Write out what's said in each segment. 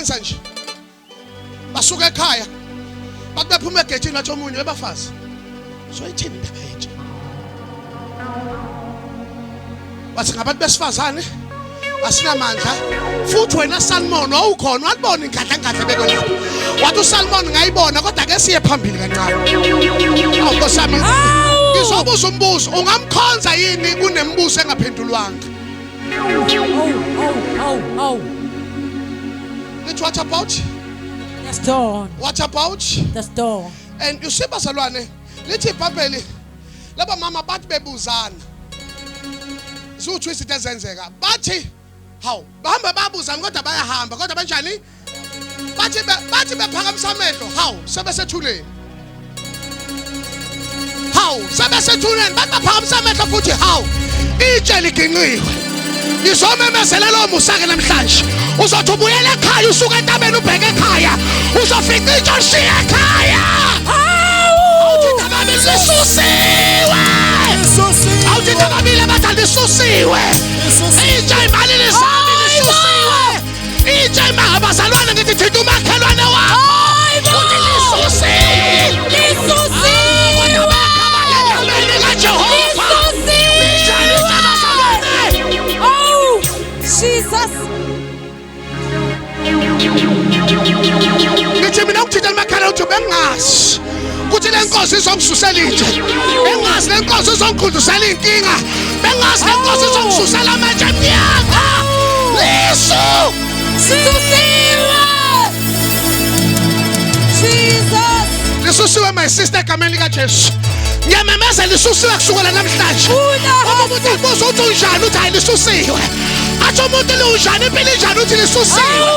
nje basuka ekhaya bathi bephuma egethini bathi omunye webafazi so ithini indaba yethu bathi ngabantu besifazane asinamandla futhi wena Salmon wawukhona wabona ingadla beko lapho wathi uSalmon ngayibona kodwa ke siye phambili kancane awukosami ngizobuza umbuzo ungamkhonza yini kunembuzo engaphendulwanga what about the stone? What about the stone? And you see bazalwane lithi iBhayibheli laba mama bathi bebuzana izithu ezenzeka bathi hawu bahamba babuzana kodwa bayahamba kodwa banjani bathi bephakamisa amehlo hawu sebesethuleni hawu sebesethuleni bathi baphakamisa amehlo futhi hawu itshe liginqiwe ngizomemezela lo musake namhlanje uzothi ubuyela ekhaya usuka entabeni ubheke ekhaya uzofica itshe ushiya ekhaya awuthi nabami lisusiwe awuthi nabami abathanda lisusiwe itshe imali lisami lisusiwe itshe imali abazalwane ngithi thinta umakhelwane wakho uthi lisusiwe Jesus. Ngithi mina ukuthintela emakhala uthi bengazi ukuthi lenkosi izongisusela inje bengazi lenkosi izongikhundusela inkinga bengazi lenkosi izongisusela manje emnyaka lisusiwe Jesus lisusiwe my sister egameni likaJesu ngiyamemeza lisusiwe kusukela namhlanje umuntu ubuza uthi unjani uthi hayi lisusiwe athi umuntu lunjani impilo injani uthi lisusiwe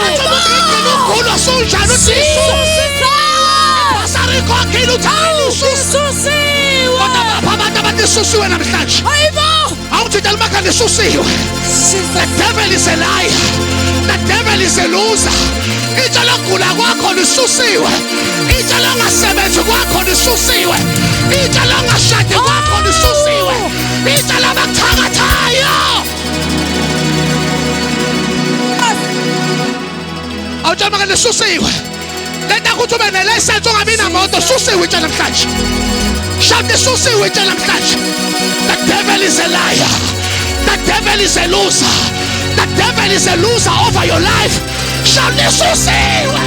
athi umuntu ngigcina ukugula sunjani uthi lisusiwe basari kokhile uthi hayi lisusiwe kodwa abantu abalisusiwe namhlanje awuthi dalmaka lisusiwe the devil is a liar the devil is a loser itshe lokugula kwakho lisusiwe itshe longasebenzi kwakho lisusiwe itshe longashadi kwakho lisusiwe itshe labakuthakathayo awujama lisusiwe lenta ukuthi ube nelicense ungabi namoto susiwe itshe namhlanje shout lisusiwe itshe namhlanje the devil is a liar the devil is a loser the devil is a loser over your life shout lisusiwe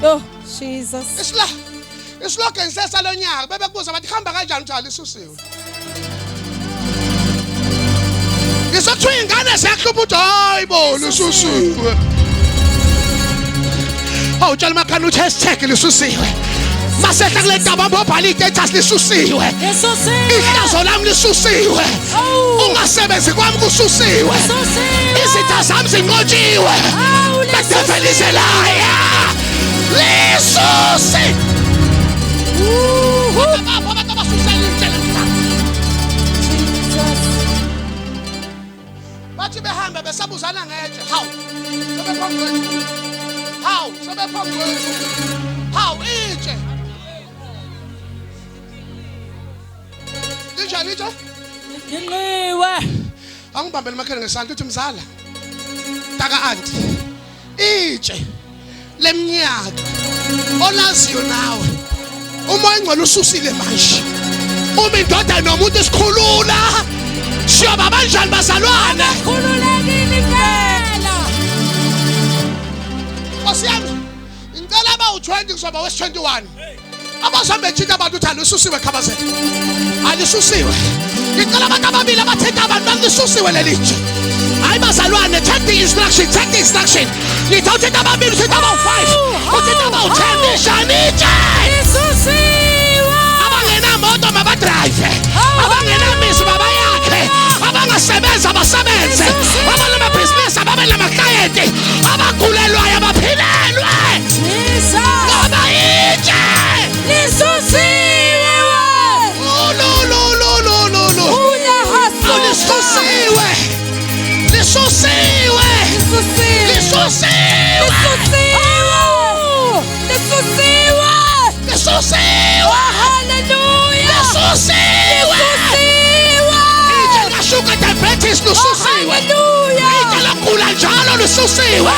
oh Jesus islogan sesalonyaka bebekubuza bathi hamba kanjani uthi alisusiwe ngisathu ingane zakho uthi hayibo lisusiwe awutshela makhana uthi hashtag lisusiwe masehla kule ntaba bobhala istatus lisusiwe ihlazo lami lisusiwe ungasebenzi kwami kususiwe izitha zami zinqotshiwe bedevelize laya lisusi abantu abasusela indlela bathi behambe besabuzana ngetshe hawu sebephambi kwethu hawu sebephambi kwethu hawu itshe linjani itshe Ngiqiwe angibambele makhele ngesandla uthi mzala taka anti itshe lemnyaka olaziyo nawe umoya engcwele ususile manje uma indoda nomuntu isikhulula siyoba banjani bazalwane khululekile impela Nkosiyami ngicela abawu20 kuzoba wes21 abasambe thinta abantu uthi alisusiwe khabazela alisusiwe ngicela abantu ababili abathethe abantu balisusiwe lelitshe hayi bazalwane take the instruction ngithathe ababili uthi abawu5 uthi abawu10 ishanitshe lisusiwe abangena moto mabadrive abangena misi babayakhe abangasebenza abasebenze abalama business ababelama client abagulelwayo abaphilelwe ngoba itshe lisusiwe lisusiwe hallelujah lisusiwe itshe ngashuka lisusiwe.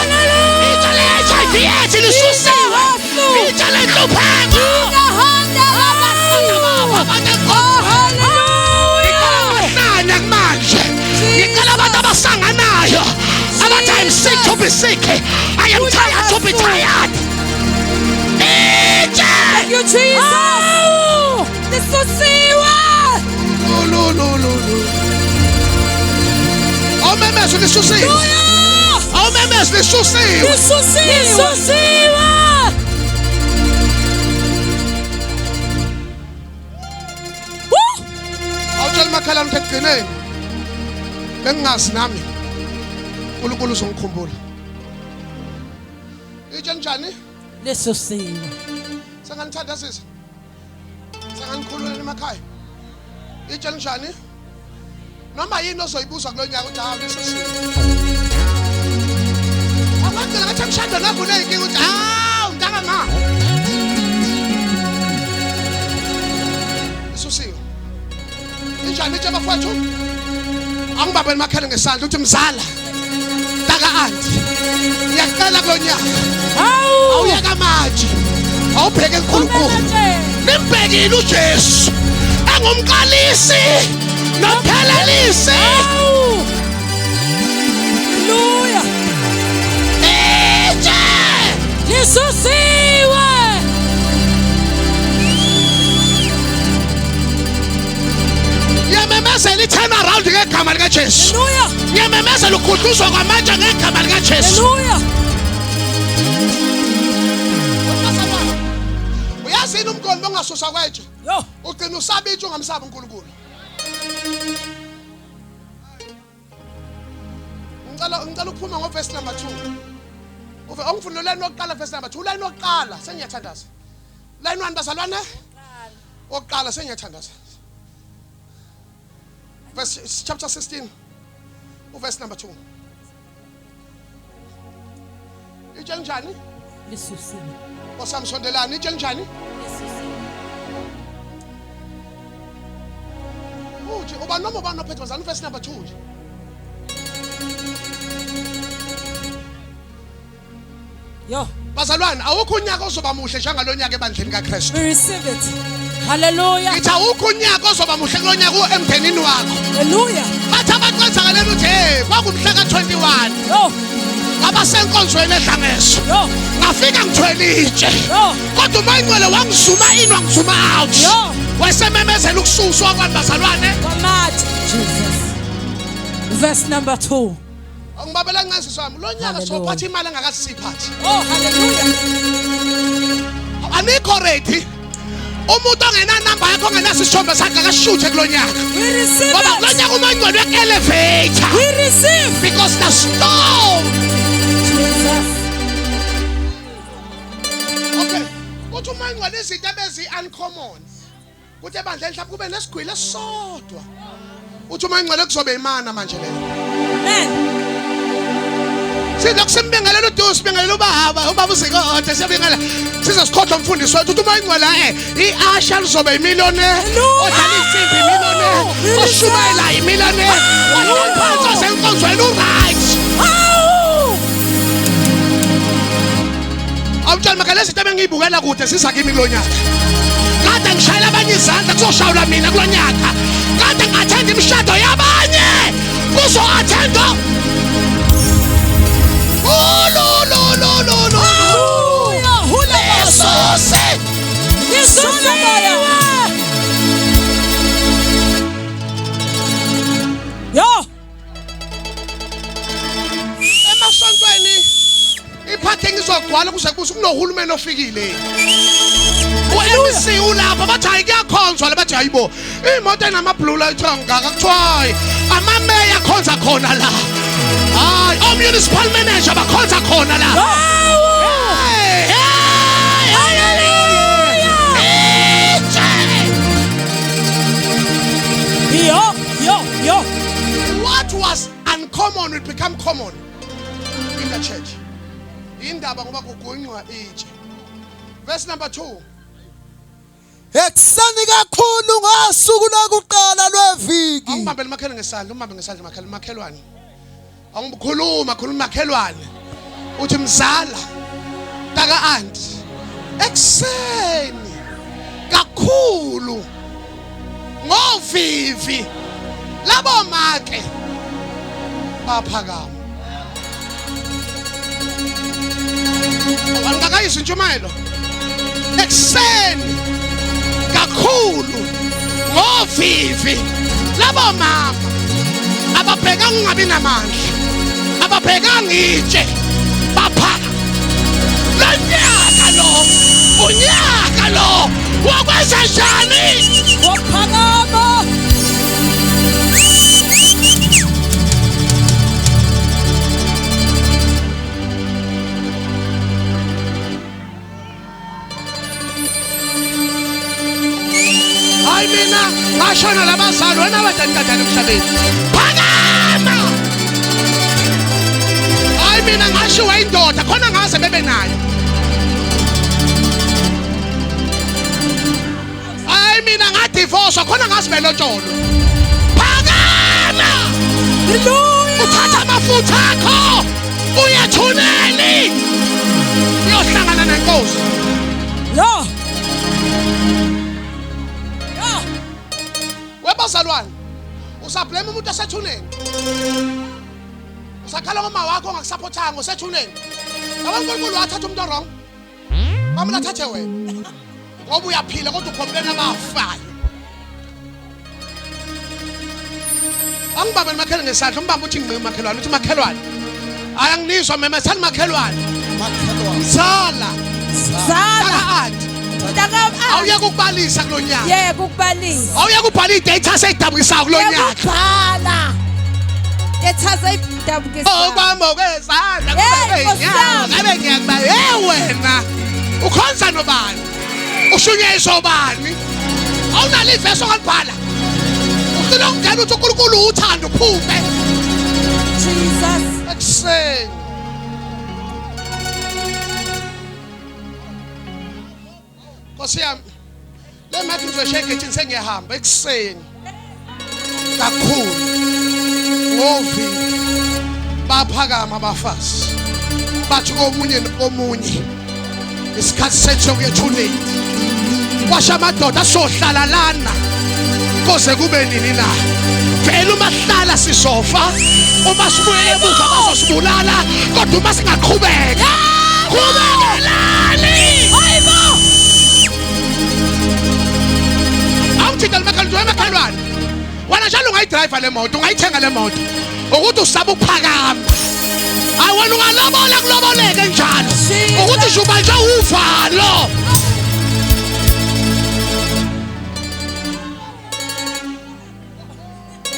Itshe le-HIV yethu lisusiwe. Itshe lenhlupheko. Ngicela manje. Ngicela abantu abasanganayo. Abathi I'm sick to be sick. I am tired to be tired. Thank you, Jesus. Lisusiwe. Awumemezo lisusiwe. Awumemezo lisusiwe. Lisusiwe. Awutshela makhala mthe ekugcineni. Bengingazi nami. uNkulunkulu uzongikhumbula. Itshe njani? Lisusiwe. Senganithanda sisi. Senganikhulula emakhaya. Itshe njani? Noma yini ozoyibuza kulonyaka uthi hawu lisusiwe. Awucela ngathi mshado nakho uneyinkinga uthi hawu mntaka ma. Lisusiwe. Injani itshe bafowethu? Angibabele emakhaya ngesandla uthi mzala. Taka anti. Ngiyacela kulonyaka. Awuyeka manje. Awubheke enkulunkulu. Nimbhekile uJesu. Engumqalisi nophelelisi. Hallelujah. Itshe. Lisusiwe. Ngiyamemezela i-turn around ngegama likaJesu. Hallelujah. Ngiyamemezela ukukhuhluzwa kwamanje ngegama likaJesu. Hallelujah. Uyazini umgoli bongasusa kwetshe? Yo. Ugcina usaba itshe ungamsaba uNkulunkulu. Ngicela ukuphuma ngoverse number 2. Ongifuna line yokuqala verse number 2. Line yokuqala sengiyathandaza. Line 1 bazalwane? Oqala sengiyathandaza. Verse chapter 16. Verse number 2. Itshe njani? Lisusiwe. Osamsondelana itshe njani? Uthi uba noma ubani ophethe bazalwane verse number 2 nje. Yo. Bazalwane awukho unyaka ozoba muhle njengalonyaka ebandleni kaKristu. We receive it. Hallelujah. Ngithi awukho unyaka ozoba muhle kulonyaka emndenini wakho. Hallelujah. Bathi abaqenzakaleni uthi hey kwakumhla ka21. Yo. Abasenkonzweni edlangeso. Yo. Ngafika ngithwele itshe. Yo. Kodwa uMaNcwele wangizuma in wangizuma out. Yo. Wesememezela ukususwa kwabazalwane. Kwamathi. Jesus. Verse number 2. Angibabela ncansi sami lonyaka sophatha imali engakasiphathi. Oh, hallelujah. Anikho ready. Umuntu ongena number yakho ongenaso isithombe sakhe akashuthe kulonyaka. We receive Ngoba it. kulonyaka uMaNcwele uyak-elevator. We receive. Because the storm. Jesus. Okay. Uthi uMaNcwele izinto ebezi-uncommon. Kuthi ebandleni mhlawumbe kube nesigwili esisodwa. Uthi uMaNcwele kuzobe imana manje leyo. Amen. Silokhu simbingelela uDusi sibingelela ubaba uZikode siyabingelela sizosikhohlwa umfundisi wethu uthi uMaNcwele i-Asha lizobe imillionaire odlala insimbi imillionaire oshumayela imillionaire waphansi senkonzweni uright. Awutshela makale izinto ebengiyibukela kude siza kimi kulonyaka. Kade ngishayela abanye izandla kuzoshawula mina kulonyaka. Kade ngathenda imishado yabanye kuzo-attenda. Yo. Emasontweni iphathi ngizogcwala kuze kuse kunohulumeni ofikile. U-MC ulapha bathi hayi kuyakhonzwa bathi hayibo imoto enama-blue light angaka kuthiwa amameya akhonza khona la. Hayi o-municipal manager bakhonza khona la. Yo. What was uncommon will become common in the church. Indaba ngoba kugonywa itshe. Verse number 2. Ekseni kakhulu ngosuku lokuqala lweviki. Angibambele makhelwane ngesandla, umbambe ngesandla makhelwane. Angikhuluma makhelwane. Uthi mzala taka auntie. Ekseni kakhulu ngovivi labo make baphakama. Awangakayizwa intshumayelo. Ekseni kakhulu ngovivi labo mama ababheka ungabi namandla, ababheka ngitshe baphaka. Lonyaka lo, unyaka lo wakwenza njani? Waphakama. Hayi mina ngashona labazali wena badantatana emhlabeni. Phakama. Hayi mina ngashiwa indoda khona ngaze bebe nayo. Hayi mina ngadivorce khona ngaze belotsholo. Phakama. Hallelujah. Uthatha amafutha akho uyathuneli. Uyohlangana nenkosi. Yo. Webazalwane usablame umuntu asethuneni. Usakhala ngoma wakho ongakusupportanga usethuneni. Abankulunkulu wathatha umuntu wrong. Bamla thathe wena. Ngoba uyaphila kodwa ukhomplena abafayo. Angibambe makhelwane ngesandla umbamba uthi ngqi makhelwane uthi makhelwane. Ayangizwa mama sani makhelwane. Makhelwane. Mzala. Zala. Auntie. Mntakam Awuyeke ukubalisa kulonyaka. yeke ukubalisa. Awuyeke ubhala idata seyidabukisayo kulonyaka. Yekubhala. Yethaza idabukisa. Obamba kwezandla Hey, kube inyanga ngabe ngiyakuba wena ukhonza nobani ushunyezwa ubani awunalo ivesi ongalibhala ufuna ukungena uthi uNkulunkulu uthanda uphume Jesus. ekseni Nkosi yami le mathi ngizosheke ethi sengiyahamba ekseni kakhulu ngovi baphakama abafazi bathi komunye isikhathi sethu kuyethuleni washa amadoda sohlala lana koze kube nini na vele uma sihlala sisofa uma sibuyele emuva bazosibulala kodwa uma singaqhubeka qhubekelani hayibo awuthintela makhalwane wena njalo ungayidrayiva le moto ungayithenga le moto ukuthi usaba ukuphakama awena ungalobola kuloboleke njalo ukuthi shuba nje uvalo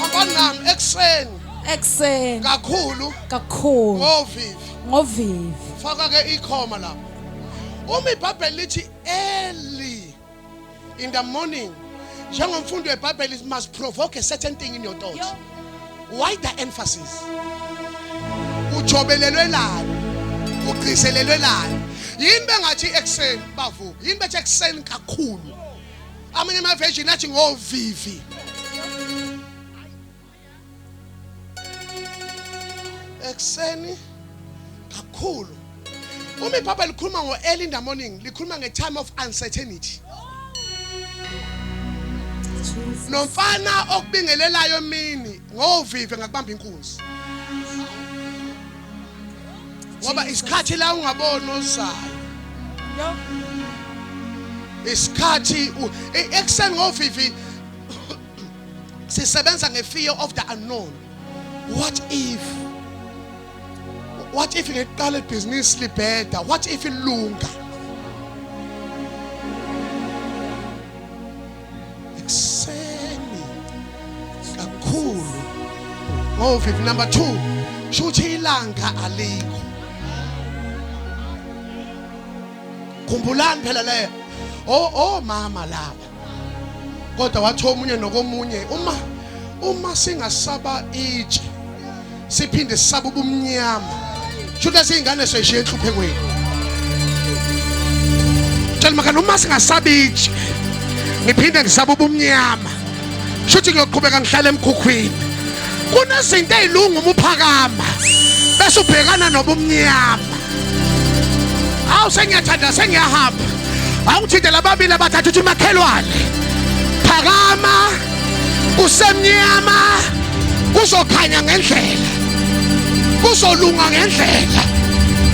abanami ekseni kakhulu ngovivi faka ke ikhoma lapho uma iBhayibheli lithi early in the morning njengomfundi weBhayibheli it must provoke a certain thing in your thoughts. Why the emphasis? Ujobelelwe lana, ugqiselelwe lana. Yini bengathi ekseni bavuka? Yini bethe ekseni kakhulu? Amanye ama version athi ngovivi. Ekseni kakhulu. Uma iBhayibheli likhuluma ngo early in the morning, likhuluma nge time of uncertainty. Nomfana okubingelelayo emini ngovive ngakubamba inkunzi. Ngoba isikhathi la ungabona ozayo. Isikhathi ekseni ngovivi sisebenza nge-fear of the unknown. What if ngeqala ibhizinisi libheda? What if ilunga? Ekseni kakhulu ngovivi. Number 2 shuthi ilanga alikho. Khumbulani phela le mama laba kodwa wathi omunye nokomunye uma singasaba itshe siphinde sisaba ubumnyama shuthi singane seshiye enhluphekweni. Tshela maka uma singasaba itshe ngiphinde ngisaba ubumnyama shuthi ngiyoqhubeka ngihlala emkhukhwini kunezinto ezilungu uma uphakama bese ubhekana nobumnyama. Awu sengiyathanda sengiyahamba. Awungithinte lababili abathathu uthi makhelwane. Phakama usemnyama kuzokhanya ngendlela. Kuzolunga ngendlela.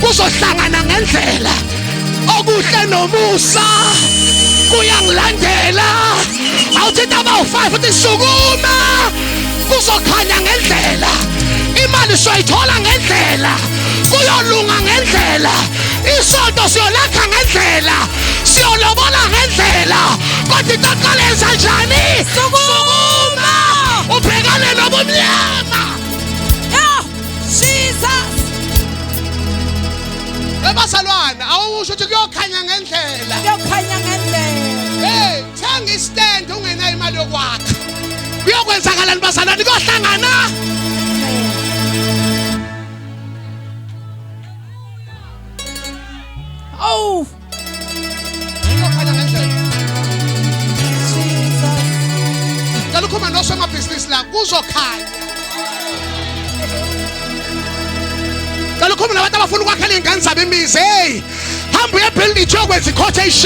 Kuzohlangana ngendlela. Okuhle nomusa kuyangilandela. Awuthinte abawu-5 uthi sukuma kuzokhanya ngendlela. Imali soyithola ngendlela. Kuyolunga ngendlela. Isonto siyolakha ngendlela. Siyolobola ngendlela. Kodwa iqaqaleza njani? Sukuma ubhekane nobumnyama. Yeah, Jesus. Ebasalwana awusho ukuthi kuyokhanya ngendlela. Kuyokhanya ngendlela. Hey, thenga istand ungenayo imali yokwakha. Kuyokwenzakalani basalwana kuyohlangana? Oh, Kuyokhanya ngendlela. Jesus. Ngicela ukhuluma nosomabhizinisi la kuzokhanya. Ngicela ukhuluma nabantu abafuna ukwakhela ingane zabo imizi. Hey, hamba uye ebuilding uyokwenza i-quotation.